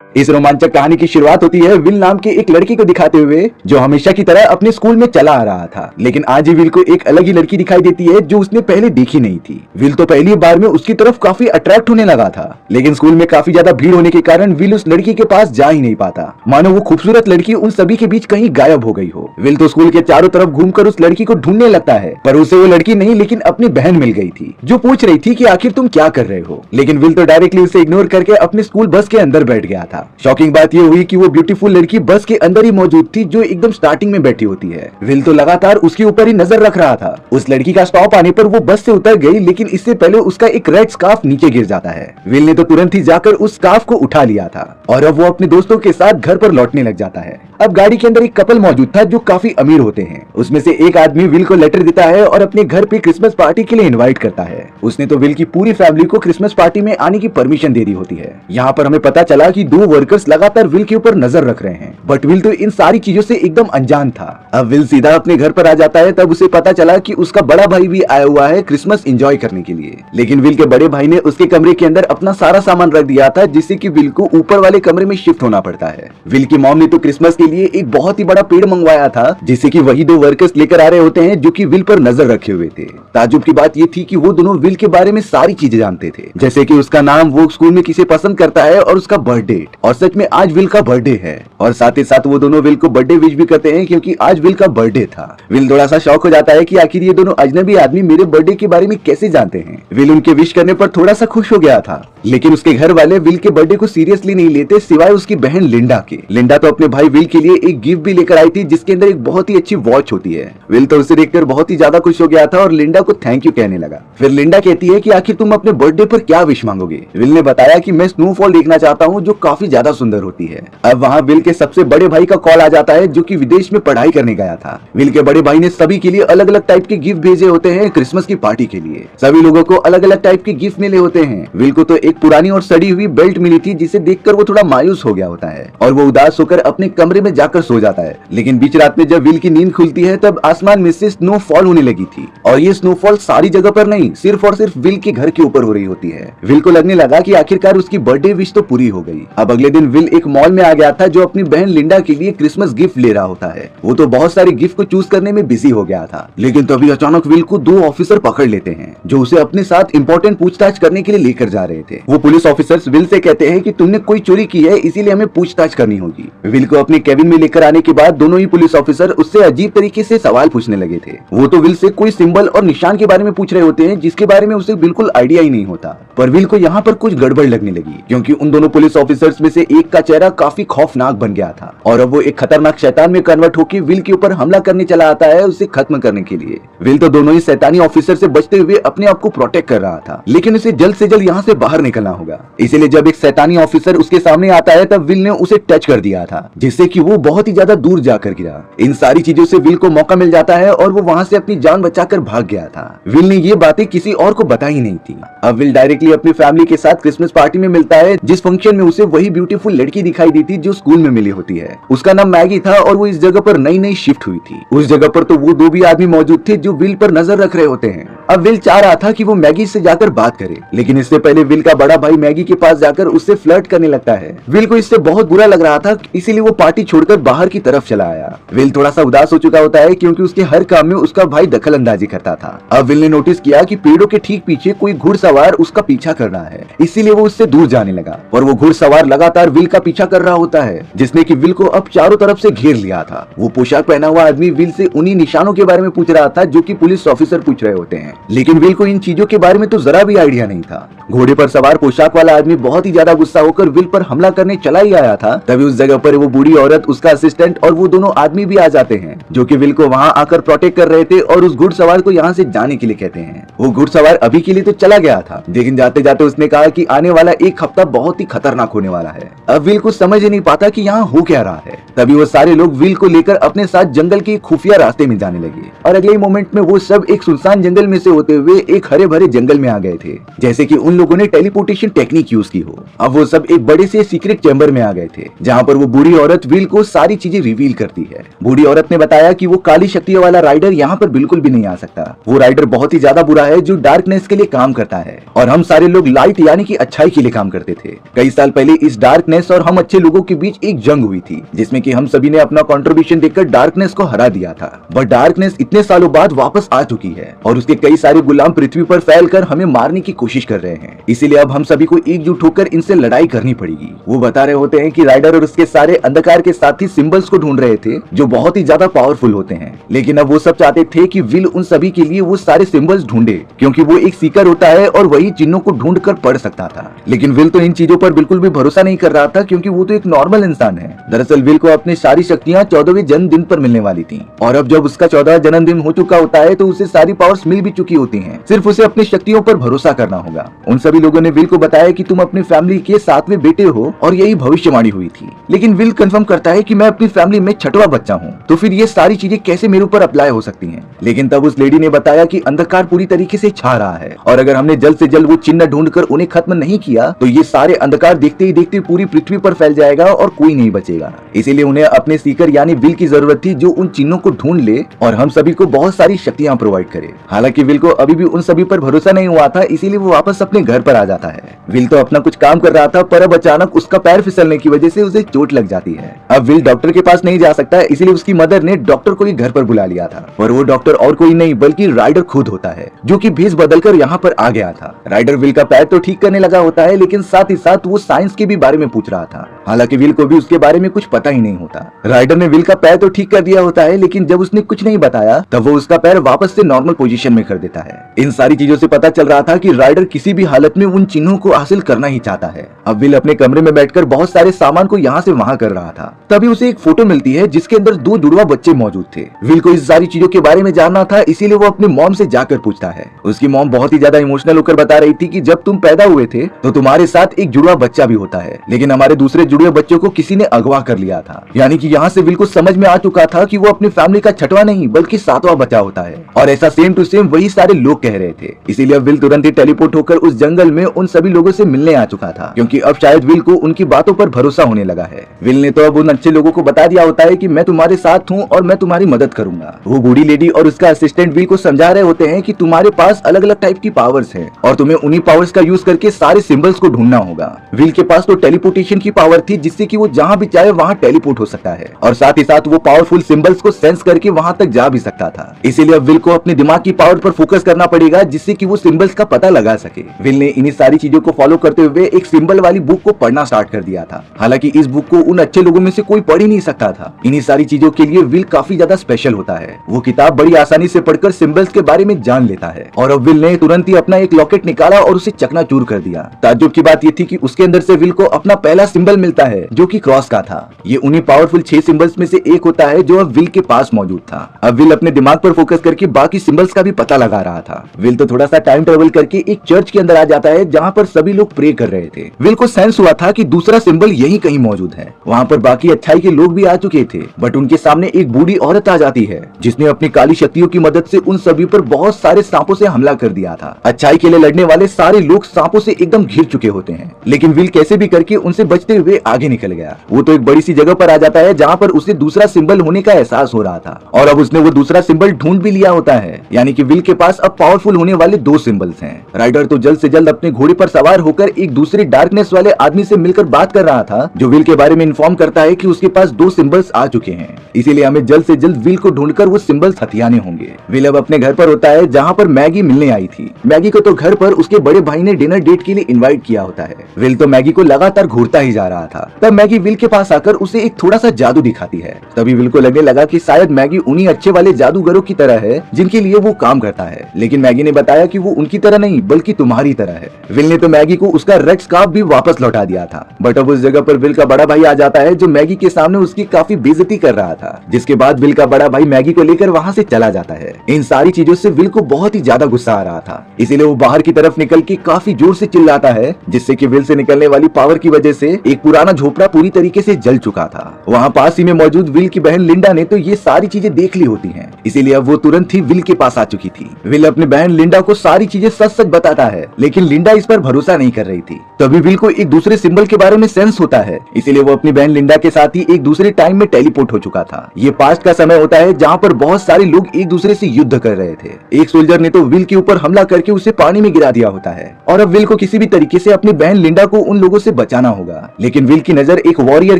इस रोमांचक कहानी की शुरुआत होती है विल नाम के एक लड़के को दिखाते हुए, जो हमेशा की तरह अपने स्कूल में चला आ रहा था। लेकिन आज ही विल को एक अलग ही लड़की दिखाई देती है जो उसने पहले देखी नहीं थी। विल तो पहली बार में उसकी तरफ काफी अट्रैक्ट होने लगा था, लेकिन स्कूल में काफी ज्यादा भीड़ होने के कारण विल उस लड़की के पास जा ही नहीं पाता, मानो वो खूबसूरत लड़की उन सभी के बीच कहीं गायब हो गई हो। विल तो स्कूल के चारों तरफ घूमकर उस लड़की को ढूंढने लगता है, पर उसे वो लड़की नहीं लेकिन अपनी बहन मिल गई थी, जो पूछ रही थी कि आखिर तुम क्या कर रहे हो। लेकिन विल तो डायरेक्टली उसे इग्नोर करके अपने स्कूल बस के अंदर बैठ गया था। शॉकिंग बात ये हुई कि वो ब्यूटीफुल लड़की बस के अंदर ही मौजूद थी, जो एकदम स्टार्टिंग में बैठी होती है। विल तो लगातार उसके ऊपर ही नजर रख रहा था। उस लड़की का स्टॉप आने पर वो बस से उतर गई, लेकिन इससे पहले उसका एक रेड स्कार्फ नीचे गिर जाता है। विल ने तो तुरंत ही जाकर उस स्कार्फ को उठा लिया था और अब वो अपने दोस्तों के साथ घर पर लौटने लग जाता है। अब गाड़ी के अंदर एक कपल मौजूद था जो काफी अमीर होते हैं। उसमें से एक आदमी विल को लेटर देता है और अपने घर पे क्रिसमस पार्टी के लिए इनवाइट करता है। उसने तो विल की पूरी फैमिली को क्रिसमस पार्टी में आने की परमिशन दे दी होती है। यहाँ पर हमें पता चला कि दो वर्कर्स लगातार विल के ऊपर नजर रख रहे हैं, बट विल तो इन सारी चीजों से एकदम अनजान था। अब विल सीधा अपने घर पर आ जाता है, तब उसे पता चला कि उसका बड़ा भाई भी आया हुआ है क्रिसमस एंजॉय करने के लिए। लेकिन विल के बड़े भाई ने उसके कमरे के अंदर अपना सारा सामान रख दिया था, जिससे कि विल को ऊपर वाले कमरे में शिफ्ट होना पड़ता है। विल की मॉम ने तो क्रिसमस के लिए एक बहुत ही बड़ा पेड़ मंगवाया था, जिसे कि वही दो वर्कर्स लेकर आ रहे होते हैं जो कि विल पर नजर रखे हुए थे। ताज्जुब की बात ये थी कि वो दोनों विल के बारे में सारी चीजें जानते थे, जैसे कि उसका नाम, वो स्कूल में किसे पसंद करता है और उसका बर्थ डेट। और सच में आज विल का बर्थडे है, और साथ ही साथ वो दोनों विल को बर्थडे विश भी करते हैं, क्योंकि आज विल का बर्थडे था। विल थोड़ा सा शॉक हो जाता है कि आखिर ये दोनों अजनबी आदमी मेरे बर्थडे के बारे में कैसे जानते हैं। विल उनके विश करने पर थोड़ा सा खुश हो गया था, लेकिन उसके घर वाले विल के बर्थडे को सीरियसली नहीं लेते, सिवाय उसकी बहन लिंडा के। लिंडा तो अपने भाई विल के लिए एक गिफ्ट भी लेकर आई थी, जिसके अंदर एक बहुत ही अच्छी वॉच होती है। विल तो उसे देखकर बहुत ही ज्यादा खुश हो गया था और लिंडा को थैंक यू कहने लगा। फिर लिंडा कहती है कि आखिर तुम अपने बर्थडे पर क्या विश मांगोगे। विल ने बताया कि मैं स्नोफॉल देखना चाहता हूँ, जो काफी ज्यादा सुंदर होती है। अब वहाँ विल के सबसे बड़े भाई का कॉल आ जाता है, जो कि विदेश में पढ़ाई करने गया था। विल के बड़े भाई ने सभी के लिए अलग अलग टाइप के गिफ्ट भेजे होते हैं क्रिसमस की पार्टी के लिए। सभी लोगों को अलग अलग टाइप के गिफ्ट मिले होते हैं। विल को तो एक पुरानी और सड़ी हुई बेल्ट मिली थी, जिसे देखकर वो थोड़ा मायूस हो गया होता है और वो उदास होकर अपने कमरे में जाकर सो जाता है। लेकिन बीच रात में जब विल की नींद खुलती है, तब आसमान में से स्नोफॉल होने लगी थी, और ये स्नोफॉल सारी जगह पर नहीं, सिर्फ और सिर्फ विल के घर के ऊपर हो रही होती है। विल को लगने लगा कि आखिरकार उसकी बर्थडे विश तो पूरी हो गई। अब अगले दिन विल एक मॉल में आ गया था, जो अपनी बहन लिंडा के लिए क्रिसमस गिफ्ट ले रहा होता है। वो तो बहुत सारे गिफ्ट को चूज करने में बिजी हो गया था, लेकिन तभी अचानक विल को दो ऑफिसर पकड़ लेते हैं, जो उसे अपने साथ इंपॉर्टेंट पूछताछ करने के लिए लेकर जा रहे थे। वो पुलिस ऑफिसर्स विल से कहते हैं कि तुमने कोई चोरी की है, इसीलिए हमें पूछताछ करनी होगी। विल को अपने केबिन में लेकर आने के बाद दोनों ही पुलिस ऑफिसर उससे अजीब तरीके से सवाल पूछने लगे थे। वो तो विल से कोई सिंबल और निशान के बारे में पूछ रहे होते हैं, जिसके बारे में उसे बिल्कुल आइडिया ही नहीं होता। पर विल को यहाँ पर कुछ गड़बड़ लगने लगी, क्योंकि उन दोनों पुलिस ऑफिसर्स में से एक का चेहरा काफी खौफनाक बन गया था, और अब वो एक खतरनाक शैतान में कन्वर्ट होकर विल के ऊपर हमला करने चला आता है, उसे खत्म करने के लिए। विल तो दोनों ही शैतानी ऑफिसर से बचते हुए अपने आप को प्रोटेक्ट कर रहा था, लेकिन उसे जल्द से जल्द यहाँ से बाहर निकलना होगा। इसीलिए जब एक शैतानी ऑफिसर उसके सामने आता है, तब विल ने उसे टच कर दिया था, जिससे कि वो बहुत ही ज्यादा दूर जाकर गिरा। इन सारी चीजों से विल को मौका मिल जाता है और वो वहाँ से अपनी जान बचाकर भाग गया था। विल ने ये बातें किसी और को बताई नहीं थी। अब विल डायरेक्टली अपनी फैमिली के साथ क्रिसमस पार्टी में मिलता है, जिस फंक्शन में उसे वही ब्यूटीफुल लड़की दिखाई दी थी जो स्कूल में मिली होती है। उसका नाम मैगी था और वो इस जगह पर नई नई शिफ्ट हुई थी। उस जगह पर तो वो दो भी आदमी मौजूद थे जो विल पर नजर रख रहे होते हैं। अब विल चाह रहा था कि वो मैगी से जाकर बात करे, लेकिन इससे पहले विल का बड़ा भाई मैगी के पास जाकर उससे फ्लर्ट करने लगता है। विल को इससे बहुत बुरा लग रहा था, इसीलिए वो पार्टी छोड़कर बाहर की तरफ चला आया। विल थोड़ा सा उदास हो चुका होता है, क्योंकि उसके हर काम में उसका भाई दखल अंदाजी करता था। अब विल ने नोटिस किया कि पेड़ों के ठीक पीछे कोई घुड़सवार उसका पीछा कर रहा है, इसीलिए वो उससे दूर जाने लगा। और वो घुड़सवार लगातार विल का पीछा कर रहा होता है, जिसने कि विल को अब चारों तरफ से घेर लिया था। वो पोशाक पहना हुआ आदमी विल से उन्हीं निशानों के बारे में पूछ रहा था, जो कि पुलिस ऑफिसर पूछ रहे होते हैं, लेकिन विल को इन चीजों के बारे में तो जरा भी आइडिया नहीं था। घोड़े पर सवार पोशाक वाला आदमी बहुत ही ज्यादा गुस्सा होकर विल पर हमला करने चला ही आया था। तभी उस जगह पर वो बूढ़ी औरत, उसका असिस्टेंट और वो दोनों आदमी भी आ जाते हैं, जो कि विल को वहां आकर प्रोटेक्ट कर रहे थे और उस घुड़सवार को यहाँ से जाने के लिए कहते हैं। वो घुड़सवार अभी के लिए तो चला गया था, लेकिन जाते जाते उसने कहा कि आने वाला एक हफ्ता बहुत ही खतरनाक होने वाला है। अब विल को समझ ही नहीं पाता कि यहाँ हो क्या रहा है। तभी वो सारे लोग विल को लेकर अपने साथ जंगल के खुफिया रास्ते में जाने लगे, और अगले मोमेंट में वो सब एक सुनसान जंगल में से होते हुए एक हरे भरे जंगल में आ गए थे, जैसे कि उन लोगों ने टेलीपोर्ट टेलीपोर्टेशन टेक्निक यूज की हो। अब वो सब एक बड़े से सीक्रेट चैम्बर में आ गए थे, जहाँ पर वो बूढ़ी औरत विल को सारी चीजें रिवील करती है। बूढ़ी औरत ने बताया कि वो काली शक्तियों वाला राइडर यहाँ पर बिल्कुल भी नहीं आ सकता। वो राइडर बहुत ही ज्यादा बुरा है जो डार्कनेस के लिए काम करता है, और हम सारे लोग लाइट यानी कि अच्छाई के लिए काम करते थे। कई साल पहले इस डार्कनेस और हम अच्छे लोगों के बीच एक जंग हुई थी, जिसमें कि हम सभी ने अपना कंट्रीब्यूशन देकर डार्कनेस को हरा दिया था। बट डार्कनेस इतने सालों बाद वापस आ चुकी है और उसके कई सारे गुलाम पृथ्वी पर फैलकर हमें मारने की कोशिश कर रहे हैं। इसीलिए अब हम सभी को एकजुट होकर इनसे लड़ाई करनी पड़ेगी। वो बता रहे होते हैं कि राइडर और उसके सारे अंधकार के साथी सिंबल्स को ढूंढ रहे थे जो बहुत ही ज्यादा पावरफुल होते हैं, लेकिन अब वो सब चाहते थे कि विल उन सभी के लिए वो सारे सिंबल्स ढूंढे, क्योंकि वो एक सीकर होता है और वही चिन्हों को ढूंढ कर पढ़ सकता था। लेकिन विल तो इन चीजों पर बिल्कुल भी भरोसा नहीं कर रहा था, क्योंकि वो तो एक नॉर्मल इंसान है। दरअसल विल को अपनी सारी शक्तियां 14वें जन्मदिन पर मिलने वाली थी, और अब जब उसका 14वां जन्मदिन हो चुका होता है तो उसे सारी पावर्स मिल भी चुकी होती हैं। सिर्फ उसे अपनी शक्तियों पर भरोसा करना होगा। उन सभी लोगों ने विल को बताया कि तुम अपनी फैमिली के 7वें बेटे हो और यही भविष्यवाणी हुई थी। लेकिन विल कंफर्म करता है कि मैं अपनी फैमिली में 6वां बच्चा हूँ, तो फिर ये सारी चीजें कैसे मेरे ऊपर अप्लाई हो सकती हैं। लेकिन तब उस लेडी ने बताया कि अंधकार पूरी तरीके से छा रहा है, और अगर हमने जल्द से जल्द वो चिन्ह ढूंढकर उन्हें खत्म नहीं किया तो ये सारे अंधकार देखते ही देखते पूरी पृथ्वी पर फैल जाएगा और कोई नहीं बचेगा। इसीलिए उन्हें अपने सीकर यानी विल की जरूरत थी, जो उन चिन्हों को ढूंढ ले और हम सभी को बहुत सारी शक्तियां प्रोवाइड करे। हालांकि विल को अभी भी उन सभी पर भरोसा नहीं हुआ था, इसीलिए वो वापस अपने घर पर आ जाता है। विल तो अपना कुछ काम कर रहा था, पर अब अचानक उसका पैर फिसलने की वजह से उसे चोट लग जाती है। अब विल डॉक्टर के पास नहीं जा सकता, इसीलिए उसकी मदर ने डॉक्टर को ही घर पर बुला लिया था, और वो डॉक्टर और कोई नहीं बल्कि राइडर खुद होता है, जो कि भेष बदलकर यहाँ पर आ गया था। राइडर विल का पैर तो ठीक करने लगा होता है, लेकिन साथ ही साथ वो साइंस के भी बारे में पूछ रहा था। हालांकि विल को भी उसके बारे में कुछ पता ही नहीं होता। राइडर ने विल का पैर तो ठीक कर दिया होता है, लेकिन जब उसने कुछ नहीं बताया तब वो उसका पैर वापस से नॉर्मल पोजीशन में कर देता है। इन सारी चीजों से पता चल रहा था कि राइडर किसी भी हालत में उन चिन्हों को हासिल करना ही चाहता है। अब विल अपने कमरे में बैठकर बहुत सारे सामान को यहाँ से वहाँ कर रहा था। तभी उसे एक फोटो मिलती है जिसके अंदर 2 जुड़वा बच्चे मौजूद थे। विल को इस सारी चीजों के बारे में जानना था, इसीलिए वो अपनी मॉम से जाकर पूछता है। उसकी मॉम बहुत ही ज्यादा इमोशनल होकर बता रही थी कि जब तुम पैदा हुए थे तो तुम्हारे साथ एक जुड़वा बच्चा भी होता है, लेकिन हमारे दूसरे जुड़वे बच्चों को किसी ने अगवा कर लिया था। यानी कि यहाँ से विल को समझ में आ चुका था कि वो अपनी फैमिली का 6वां नहीं बल्कि 7वां बच्चा होता है, और ऐसा सेम टू सेम वही सारे लोग कह रहे थे। इसीलिए विल तुरंत ही टेलीपोर्ट होकर उस जंगल में उन सभी लोगों से मिलने आ चुका था, क्योंकि अब शायद विल को उनकी बातों पर भरोसा होने लगा है। विल ने तो अब उन अच्छे लोगों को बता दिया होता है कि मैं तुम्हारे साथ हूँ और मैं तुम्हारी मदद करूंगा। वो बूढ़ी लेडी और उसका असिस्टेंट विल को समझा रहे होते हैं कि तुम्हारे पास अलग अलग टाइप की पावर्स हैं और तुम्हें उन्हीं पावर्स का यूज करके सारे सिंबल्स को ढूंढना होगा। विल के पास तो टेलीपोर्टेशन की पावर थी, जिससे कि वो जहाँ भी चाहे वहाँ टेलीपोर्ट हो सकता है, और साथ ही साथ वो पावरफुल सिंबल्स को सेंस करके वहाँ तक जा भी सकता था। इसीलिए अब विल को अपने दिमाग की पावर पर फोकस करना पड़ेगा, जिससे कि वो सिंबल्स का पता लगा सके। विल ने इन्हीं सारी चीजों को फॉलो करते हुए एक सिंबल वाली बुक को पढ़ना स्टार्ट कर दिया था। हालांकि इस बुक को उन अच्छे लोगों में से कोई पढ़ ही नहीं सकता था। इन्हीं सारी चीजों के लिए विल काफी ज्यादा स्पेशल होता है। वो किताब बड़ी आसानी से पढ़कर सिंबल्स के बारे में जान लेता है, और अब विल ने तुरंत ही अपना एक लॉकेट निकाला और उसे चकनाचूर कर दिया। ताज्जुब की बात ये थी कि उसके अंदर से विल को अपना पहला सिंबल मिलता है, जो कि क्रॉस का था। ये उन्हीं पावरफुल 6 सिंबल्स में से एक होता है जो अब विल के पास मौजूद था। अब विल अपने दिमाग पर फोकस करके बाकी सिंबल्स का भी पता लगा रहा था। विल तो थोड़ा सा टाइम ट्रेवल करके एक चर्च के अंदर आ जाता है, जहाँ पर सभी लोग प्रे कर रहे थे। विल को सेंस हुआ था कि दूसरा सिंबल यही कहीं मौजूद है। वहाँ पर बाकी अच्छाई के लोग भी आ चुके थे, बट उनके सामने एक बूढ़ी औरत आ जाती है, जिसने अपनी काली शक्तियों की मदद से उन सभी पर बहुत सारे सांपों से हमला कर दिया था। अच्छाई के लिए लड़ने वाले सारे लोग सांपों से एकदम घिर चुके होते हैं, लेकिन विल कैसे भी करके उनसे बचते हुए आगे निकल गया। वो तो एक बड़ी सी जगह पर आ जाता है, जहाँ पर उसे दूसरा सिंबल होने का एहसास हो रहा था, और अब उसने वो दूसरा सिंबल ढूंढ भी लिया होता है। यानी कि विल के पास अब पावरफुल होने वाले 2 सिंबल्स हैं। राइडर तो जल्द से जल्द अपने घोड़े पर सवार होकर एक दूसरे डार्कनेस वाले आदमी से मिलकर बात कर रहा था, जो विल के बारे में इन्फॉर्म करता है कि उसके पास 2 सिंबल्स आ चुके हैं। इसीलिए हमें जल्द से जल्द विल को ढूंढकर वो सिंबल्स हथियाने होंगे। विल अब अपने घर पर होता है, जहाँ पर मैगी मिलने आई थी। मैगी को तो घर पर उसके बड़े भाई ने डिनर डेट के लिए इन्वाइट किया होता है। विल तो मैगी को लगातार घूरता ही जा रहा था। तब मैगी विल के पास आकर उसे एक थोड़ा सा जादू दिखाती है। तभी विल को लगने लगा कि शायद मैगी उन्हीं अच्छे वाले जादूगरों की तरह है जिनके लिए वो काम करता है, लेकिन मैगी ने बताया कि वो उनकी तरह नहीं बल्कि तुम्हारी तरह है। विल ने तो मैगी को उसका रेड स्कार्फ भी वापस लौटा दिया था, बट अब उस जगह पर विल का बड़ा भाई आ जाता है, जो मैगी के सामने उसकी काफी बेइज्जती कर रहा था, जिसके बाद विल का बड़ा भाई मैगी को लेकर वहाँ से चला जाता है। इन सारी चीजों से विल को बहुत ही ज्यादा गुस्सा आ रहा था, इसीलिए वो बाहर की तरफ निकल के काफी जोर से चिल्लाता है, जिससे कि विल से निकलने वाली पावर की वजह से एक पूरा पुराना झोपड़ा पूरी तरीके से जल चुका था। वहाँ पास ही में मौजूद विल की बहन लिंडा ने तो ये सारी चीजें देख ली होती हैं, इसीलिए अब वो तुरंत ही विल के पास आ चुकी थी। विल अपनी बहन लिंडा को सारी चीजें सच सच बताता है, लेकिन लिंडा इस पर भरोसा नहीं कर रही थी। तभी विल को एक दूसरे सिंबल के बारे में सेंस होता है, इसीलिए वो अपनी बहन लिंडा के साथ ही एक दूसरे टाइम में टेलीपोर्ट हो चुका था। ये पास्ट का समय होता है जहाँ पर बहुत सारे लोग एक दूसरे से युद्ध कर रहे थे। एक सोल्जर ने तो विल के ऊपर हमला करके उसे पानी में गिरा दिया होता है और अब विल को किसी भी तरीके से अपनी बहन लिंडा को उन लोगों से बचाना होगा। लेकिन विल की नजर एक वॉरियर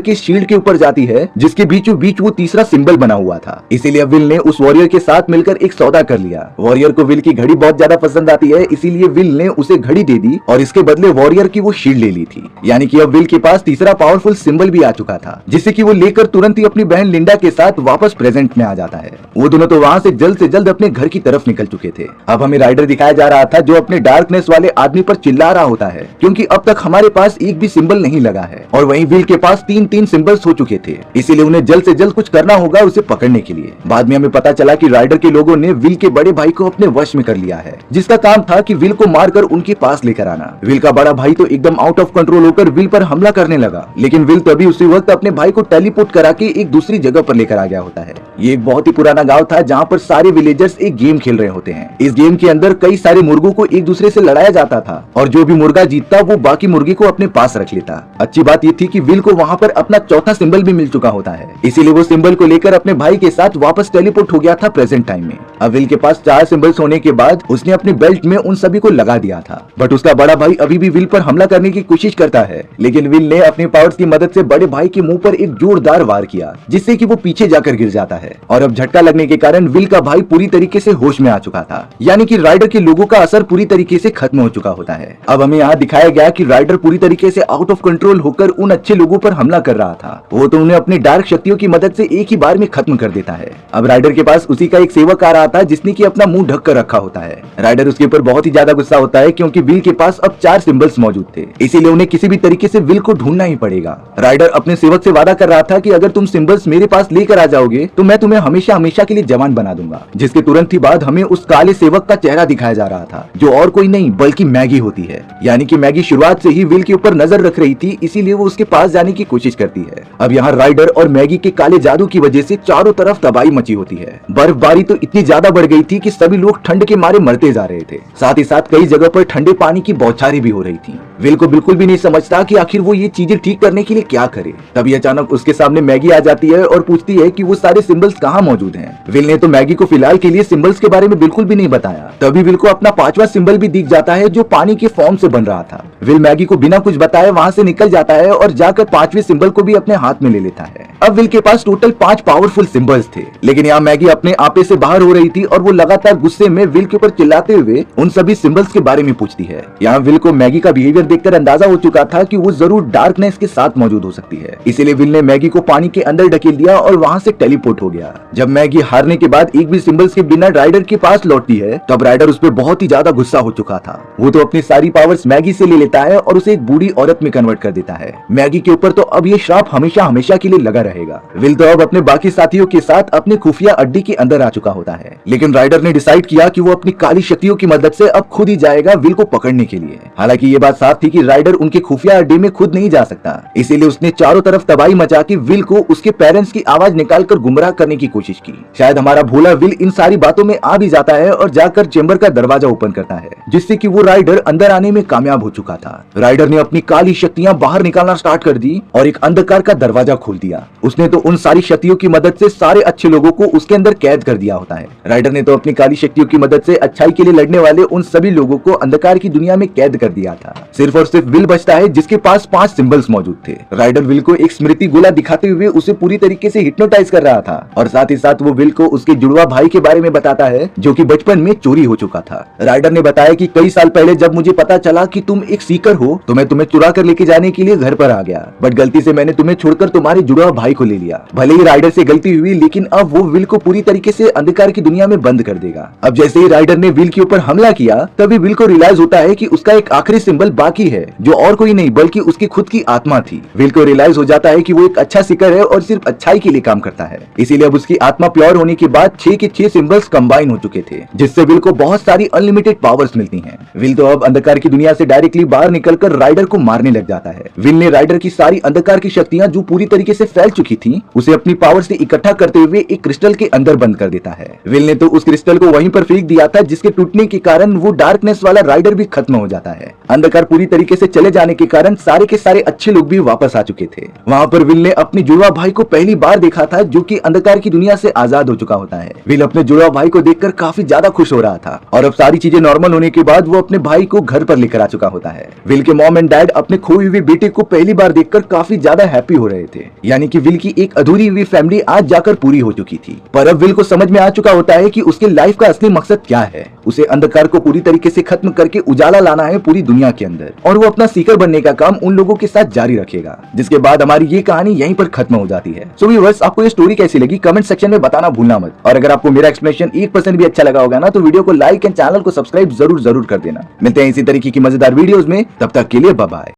के शील्ड के ऊपर जाती है जिसके बीचों बीच वो तीसरा सिंबल बना हुआ था। इसीलिए विल ने उस वॉरियर के साथ मिलकर एक सौदा कर लिया। वॉरियर को विल की घड़ी बहुत ज्यादा पसंद आती है, इसीलिए विल ने उसे घड़ी दे दी और इसके बदले वॉरियर की वो शील्ड ले ली थी। यानी कि अब विल के पास तीसरा पावरफुल सिंबल भी आ चुका था, जिससे कि वो लेकर तुरंत ही अपनी बहन लिंडा के साथ वापस प्रेजेंट में आ जाता है। वो दोनों तो वहाँ से जल्द अपने घर की तरफ निकल चुके थे। अब हमें राइडर दिखाया जा रहा था जो अपने डार्कनेस वाले आदमी पर चिल्ला रहा होता है, क्योंकि अब तक हमारे पास एक भी सिंबल नहीं लगा है और वहीं विल के पास तीन सिंबल्स हो चुके थे, इसीलिए उन्हें जल्द से जल्द कुछ करना होगा उसे पकड़ने के लिए। बाद में हमें पता चला कि राइडर के लोगों ने विल के बड़े भाई को अपने वश में कर लिया है, जिसका काम था कि विल को मारकर उनके पास लेकर आना। विल का बड़ा भाई तो एकदम आउट ऑफ कंट्रोल होकर विल पर हमला करने लगा, लेकिन विल तभी उसी वक्त अपने भाई को टेलीपोर्ट करा के एक दूसरी जगह पर लेकर आ गया होता है। ये एक बहुत ही पुराना गांव था जहाँ पर सारे विलेजर्स एक गेम खेल रहे होते हैं। इस गेम के अंदर कई सारे मुर्गों को एक दूसरे से लड़ाया जाता था और जो भी मुर्गा जीतता वो बाकी मुर्गे को अपने पास रख लेता। अच्छी बात ये थी कि विल को वहाँ पर अपना चौथा सिंबल भी मिल चुका होता है, इसीलिए वो सिंबल को लेकर अपने भाई के साथ वापस टेलीपोर्ट हो गया था प्रेजेंट टाइम में। अब विल के पास 4 सिंबल्स होने के बाद उसने अपने बेल्ट में उन सभी को लगा दिया था, बट उसका बड़ा भाई अभी भी विल पर हमला करने की कोशिश करता है, लेकिन विल ने अपनी पावर्स की मदद से बड़े भाई के मुंह पर एक जोरदार वार किया, जिससे कि वो पीछे जाकर गिर जाता है और अब झटका लगने के कारण विल का भाई पूरी तरीके से होश में आ चुका था। यानी कि राइडर के लोगों का असर पूरी तरीके से खत्म हो चुका होता है। अब हमें यहाँ दिखाया गया कि राइडर पूरी तरीके से आउट ऑफ कंट्रोल होकर उन अच्छे लोगों पर हमला कर रहा था। वो तो उन्हें अपनी डार्क शक्तियों की मदद से एक ही बार में खत्म कर देता है। अब राइडर के पास उसी का एक सेवक आ रहा था जिसने की अपना मुंह ढक कर रखा होता है। राइडर उसके ऊपर बहुत ही ज्यादा गुस्सा होता है, क्योंकि विल के पास अब 4 सिंबल्स मौजूद थे, इसीलिए उन्हें किसी भी तरीके से विल को ढूंढना ही पड़ेगा। राइडर अपने सेवक से वादा कर रहा था कि अगर तुम सिंबल्स मेरे पास लेकर आ जाओगे तो मैं तुम्हें हमेशा हमेशा के लिए जवान बना दूंगा। जिसके तुरंत ही बाद हमें उस काले सेवक का चेहरा दिखाया जा रहा था, जो और कोई नहीं बल्कि मैगी होती है। यानी कि मैगी शुरुआत से ही विल के ऊपर नजर रख रही थी, इसीलिए वो उसके पास जाने की कोशिश करती है। अब यहाँ राइडर और मैगी के काले जादू की वजह से चारों तरफ तबाही मची होती है। बर्फबारी तो इतनी ज्यादा बढ़ गई थी कि सभी लोग ठंड के मारे मरते जा रहे थे। साथ ही साथ कई जगह पर ठंडे पानी की बौछारें भी हो रही थी। विल को बिल्कुल भी नहीं समझता कि आखिर वो ये चीजें ठीक करने के लिए क्या करे। तभी अचानक उसके सामने मैगी आ जाती है और पूछती है कि वो सारे सिंबल्स कहाँ मौजूद हैं। विल ने तो मैगी को फिलहाल के लिए सिंबल्स के बारे में बिल्कुल भी नहीं बताया। तभी विल को अपना 5वां सिंबल भी दिख जाता है, जो पानी के फॉर्म से बन रहा था। विल मैगी को बिना कुछ बताए वहाँ से निकल जाता है और जाकर 5वें सिंबल को भी अपने हाथ में ले लेता है। अब विल के पास टोटल 5 पावरफुल सिंबल्स थे, लेकिन यहाँ मैगी अपने आपे से बाहर हो रही थी और वो लगातार गुस्से में विल के ऊपर चिल्लाते हुए उन सभी सिंबल्स के बारे में पूछती है। यहाँ विल को मैगी का बिहेवियर देखकर अंदाजा हो चुका था कि वो जरूर डार्कनेस के साथ मौजूद हो सकती है, इसीलिए विल ने मैगी को पानी के अंदर ढकेल दिया और वहाँ से टेलीपोर्ट हो गया। जब मैगी हारने के बाद एक भी सिंबल्स के बिना राइडर के पास लौटती है, तब राइडर उस पर बहुत ही ज्यादा गुस्सा हो चुका था। वो तो अपनी सारी पावर्स मैगी से ले लेता है और उसे एक बूढ़ी औरत में कन्वर्ट कर देता है। मैगी के ऊपर तो अब ये श्राप हमेशा हमेशा के लिए लगा रहेगा। विल तो अब अपने बाकी साथियों के साथ अपने खुफिया अड्डे के अंदर आ चुका होता है, लेकिन राइडर ने डिसाइड किया कि वो अपनी काली शक्तियों की मदद से अब खुद ही जाएगा विल को पकड़ने के लिए। हालांकि ये बात साफ थी कि राइडर उनके खुफिया अड्डे में खुद नहीं जा सकता, इसीलिए उसने चारों तरफ तबाही मचा के विल को उसके पेरेंट्स की आवाज निकालकर गुमराह करने की कोशिश की। शायद हमारा भोला विल इन सारी बातों में आ भी जाता है और जाकर चेंबर का दरवाजा ओपन करता है, जिससे कि वो राइडर अंदर आने में कामयाब हो चुका था। राइडर ने अपनी काली शक्तियां बाहर निकालना स्टार्ट कर दी और एक अंधकार का दरवाजा खोल दिया। उसने तो उन सारी शक्तियों की मदद से सारे अच्छे लोगों को उसके अंदर कैद कर दिया होता है। राइडर ने तो अपनी काली शक्तियों की मदद से अच्छाई के लिए लड़ने वाले उन सभी लोगों को अंधकार की दुनिया में कैद कर दिया था। सिर्फ और सिर्फ विल बचता है, जिसके पास 5 सिंबल्स मौजूद थे। राइडर विल को एक स्मृति गोला दिखाते हुए उसे पूरी तरीके से हिप्नोटाइज कर रहा था और साथ ही साथ वो विल को उसके जुड़वा भाई के बारे में बताता है, जो कि बचपन में चोरी हो चुका था। राइडर ने बताया कि कई साल पहले जब मुझे पता चला कि तुम एक सीकर हो, तो मैं तुम्हें चुरा कर लेके जाने के लिए घर पर आ गया, बट गलती से मैंने तुम्हें छोड़कर तुम्हारे जुड़वा भाई को ले लिया। भले ही राइडर से गलती हुई, लेकिन अब वो विल को पूरी तरीके से अंधकार की दुनिया में बंद कर देगा। अब जैसे ही राइडर ने विल के ऊपर हमला किया, तभी विल को रियलाइज होता है कि उसका एक आखिरी सिंबल बाकी है, जो और कोई नहीं बल्कि उसकी खुद की आत्मा थी। विल को रियलाइज हो जाता है कि वो एक अच्छा सीकर है और सिर्फ अच्छाई के लिए काम करता है। इसीलिए अब उसकी आत्मा प्योर होने के बाद 6 के 6 सिंबल्स कंबाइन हो चुके थे, जिससे विल को बहुत सारी अनलिमिटेड पावर्स मिलती हैं। विल तो अब अंधकार की दुनिया से डायरेक्टली बाहर निकलकर राइडर को मारने लग जाता है। विल ने राइडर की सारी अंधकार की शक्तियां जो पूरी तरीके से फैल चुकी थी, उसे अपनी पावर से इकट्ठा करते हुए एक क्रिस्टल के अंदर बंद कर देता है। विल ने तो उस क्रिस्टल को वहीं पर फेंक दिया था, जिसके टूटने के कारण वो डार्कनेस वाला राइडर भी खत्म हो जाता है। अंधकार पूरी तरीके से चले जाने के कारण सारे के सारे अच्छे लोग भी वापस आ चुके थे। वहां पर विल ने अपने जुड़वा भाई को पहली बार देखा था, जो कि अंधकार की दुनिया से आजाद हो चुका होता है। विल अपने जुड़वा भाई को देखकर काफी ज्यादा खुश हो रहा था और अब सारी चीजें नॉर्मल होने के बाद वो अपने भाई को घर पर लेकर आ चुका होता है। विल के मॉम एंड डैड अपने खोई हुए बेटे को पहली बार देखकर काफी ज्यादा हैप्पी हो रहे थे, यानी कि विल की एक अधूरी हुई फैमिली आज जाकर पूरी हो चुकी थी। पर अब विल को समझ में आ चुका होता है कि उसके लाइफ का असली मकसद क्या है। उसे अंधकार को पूरी तरीके से खत्म करके उजाला लाना है पूरी दुनिया के अंदर, और वो अपना सीकर बनने का काम उन लोगों के साथ जारी रखेगा। जिसके बाद हमारी ये कहानी यहीं पर खत्म हो जाती है। सो व्यूअर्स, आपको ये स्टोरी कैसी लगी कमेंट सेक्शन में बताना भूलना मत। और अगर आपको मेरा एक्सप्लेनेशन 1% भी अच्छा लगा होगा ना, तो वीडियो को लाइक एंड चैनल को सब्सक्राइब जरूर कर देना। मिलते हैं इसी तरीके की मजेदार वीडियोस में, तब तक के लिए बाय बाय।